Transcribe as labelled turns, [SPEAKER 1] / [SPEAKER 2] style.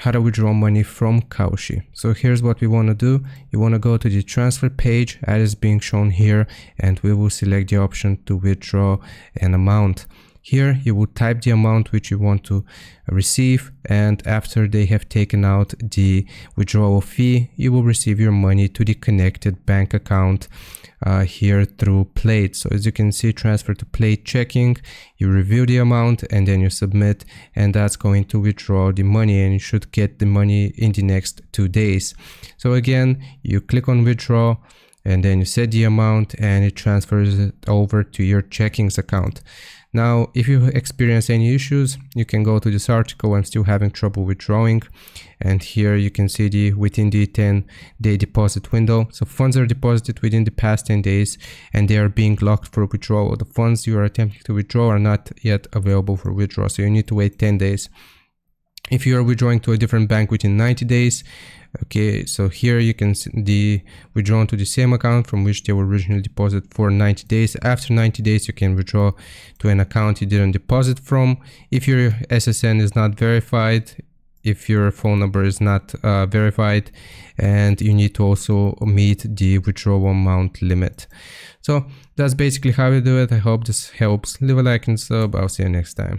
[SPEAKER 1] how to withdraw money from Kalshi. So here's what we want to do. You want to go to the transfer page as is being shown here, and we will select the option to withdraw an amount. Here you will type the amount which you want to receive, and after they have taken out the withdrawal fee, you will receive your money to the connected bank account here through Plate. So as you can see, transfer to Plate checking, you review the amount and then you submit, and that's going to withdraw the money, and you should get the money in the next 2 days. So again, you click on withdraw and then you set the amount and it transfers it over to your checkings account. Now, if you experience any issues, you can go to this article. I'm still having trouble withdrawing. And here you can see within the 10-day deposit window. So funds are deposited within the past 10 days and they are being locked for withdrawal. The funds you are attempting to withdraw are not yet available for withdrawal. So you need to wait 10 days. If you are withdrawing to a different bank within 90 days, okay, so here you can see the withdrawn to the same account from which they were originally deposited for 90 days. After 90 days, you can withdraw to an account you didn't deposit from. If your SSN is not verified, if your phone number is not verified, and you need to also meet the withdrawal amount limit. So that's basically how you do it. I hope this helps. Leave a like and sub. I'll see you next time.